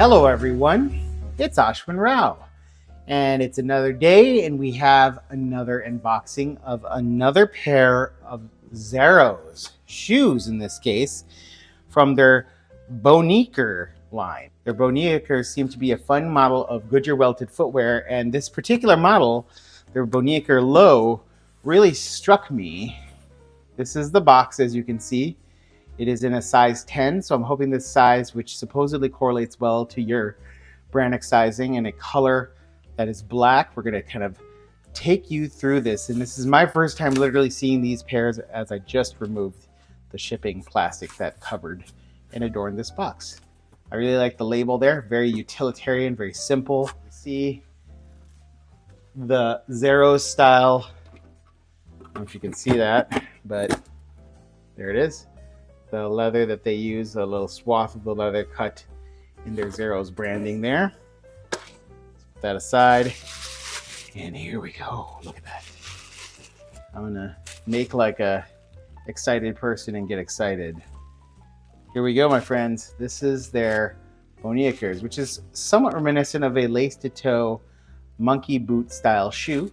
Hello everyone, it's Ashwin Rao, and it's another day and we have another unboxing of another pair of Zerrows, shoes in this case, from their Boneaker line. Their Boneakers seem to be a fun model of Goodyear welted footwear, and this particular model, their Boneaker Low, really struck me. This is the box, as you can see. It is in a size 10, so I'm hoping this size, which supposedly correlates well to your Boneaker sizing, in a color that is black. We're going to kind of take you through this, and this is my first time literally seeing these pairs, as I just removed the shipping plastic that covered and adorned this box. I really like the label there, very utilitarian, very simple. You see the Zerrow style, I don't know if you can see that, but there it is. The leather that they use, a little swath of the leather cut in their Zerrow's branding there. Let's put that aside. And here we go. Look at that. I'm gonna make like a excited person and get excited. Here we go, my friends. This is their Boneakers, which is somewhat reminiscent of a lace-to-toe monkey boot style shoe.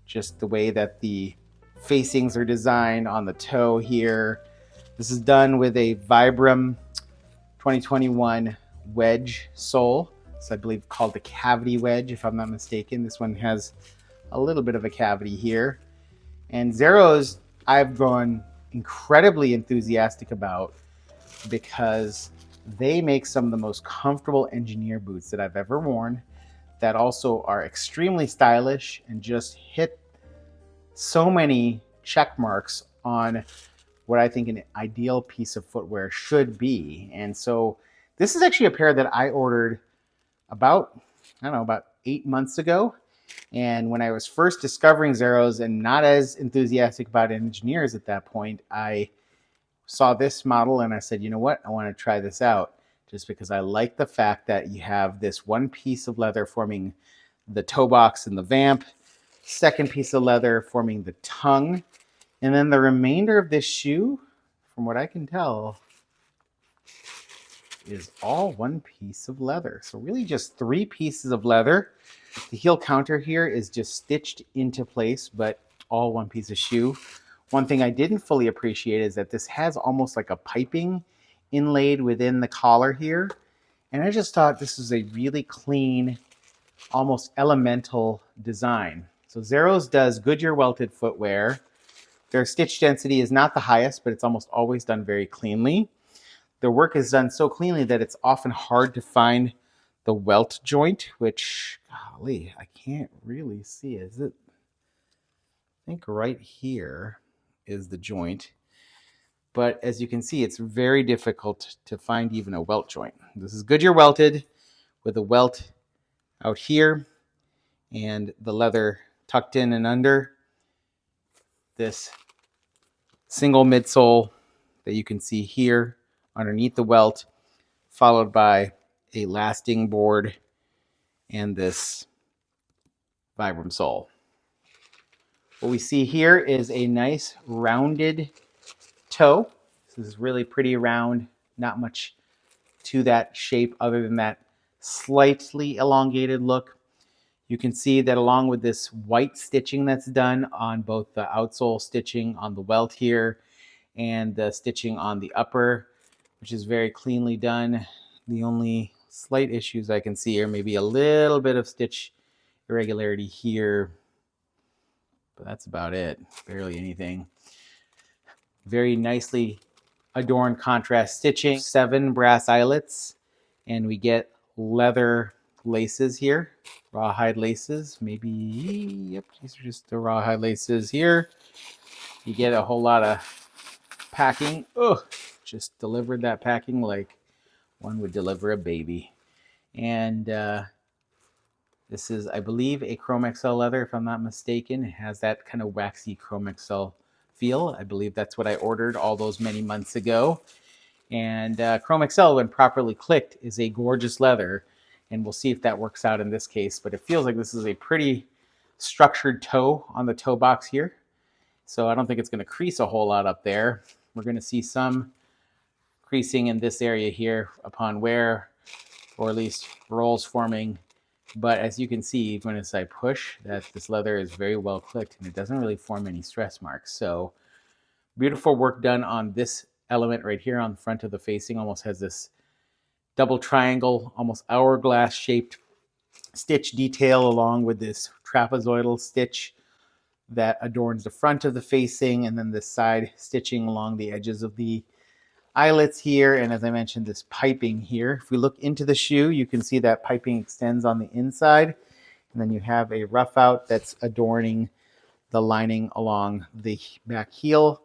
Just the way that the facings are designed on the toe here. This is done with a Vibram 2021 wedge sole. It's, I believe, called the cavity wedge, if I'm not mistaken. This one has a little bit of a cavity here. And Zerrows, I've grown incredibly enthusiastic about because they make some of the most comfortable engineer boots that I've ever worn, that also are extremely stylish and just hit so many check marks on what I think an ideal piece of footwear should be. And so this is actually a pair that I ordered about 8 months ago. And when I was first discovering Zerrows and not as enthusiastic about engineers at that point, I saw this model and I said, you know what, I want to try this out, just because I like the fact that you have this one piece of leather forming the toe box and the vamp, second piece of leather forming the tongue, and then the remainder of this shoe, from what I can tell, is all one piece of leather. So really just 3 pieces of leather. The heel counter here is just stitched into place, but all one piece of shoe. One thing I didn't fully appreciate is that this has almost like a piping inlaid within the collar here. And I just thought this was a really clean, almost elemental design. So Zerrows does Goodyear welted footwear. Their stitch density is not the highest, but it's almost always done very cleanly. Their work is done so cleanly that it's often hard to find the welt joint, which, golly, I can't really see. Is it? I think right here is the joint. But as you can see, it's very difficult to find even a welt joint. This is Goodyear welted with a welt out here and the leather tucked in and under. This single midsole that you can see here underneath the welt, followed by a lasting board and this Vibram sole. What we see here is a nice rounded toe. This is really pretty round, not much to that shape other than that slightly elongated look. You can see that along with this white stitching that's done on both the outsole stitching on the welt here and the stitching on the upper, which is very cleanly done. The only slight issues I can see are maybe a little bit of stitch irregularity here, but that's about it. Barely anything. Very nicely adorned contrast stitching, 7 brass eyelets, and we get leather laces here, rawhide laces, maybe, yep, these are just the rawhide laces here. You get a whole lot of packing. Oh, just delivered that packing like one would deliver a baby. And this is, I believe, a Chrome XL leather, if I'm not mistaken. It has that kind of waxy Chrome XL feel. I believe that's what I ordered all those many months ago. And Chrome XL, when properly clicked, is a gorgeous leather. And we'll see if that works out in this case. But it feels like this is a pretty structured toe on the toe box here. So I don't think it's going to crease a whole lot up there. We're going to see some creasing in this area here upon wear. or at least rolls forming. But as you can see, even as I push, that this leather is very well clicked and it doesn't really form any stress marks. So beautiful work done on this element right here on the front of the facing. Almost has this double triangle, almost hourglass shaped stitch detail along with this trapezoidal stitch that adorns the front of the facing, and then this side stitching along the edges of the eyelets here. And as I mentioned, this piping here. If we look into the shoe, you can see that piping extends on the inside. And then you have a rough out that's adorning the lining along the back heel,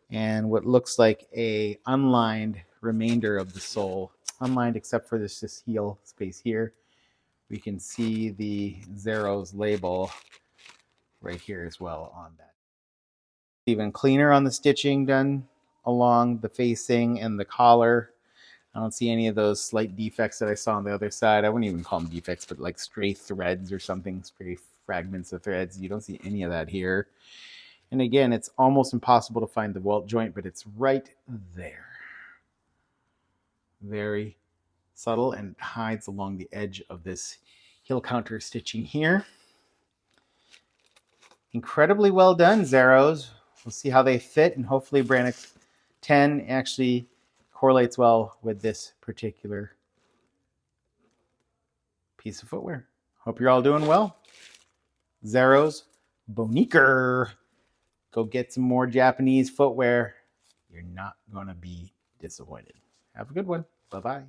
and what looks like a unlined remainder of the sole. Unlined except for this heel space here. We can see the Zerrow's label right here as well on that. Even cleaner on the stitching done along the facing and the collar. I don't see any of those slight defects that I saw on the other side. I wouldn't even call them defects, but like stray threads or something, stray fragments of threads. You don't see any of that here. And again, it's almost impossible to find the welt joint, but it's right there. Very subtle, and it hides along the edge of this heel counter stitching here. Incredibly well done, Zerrows. We'll see how they fit, and hopefully Boneaker 10 actually correlates well with this particular piece of footwear. Hope you're all doing well. Zerrows, Boneaker. Go get some more Japanese footwear. You're not going to be disappointed. Have a good one. Bye-bye.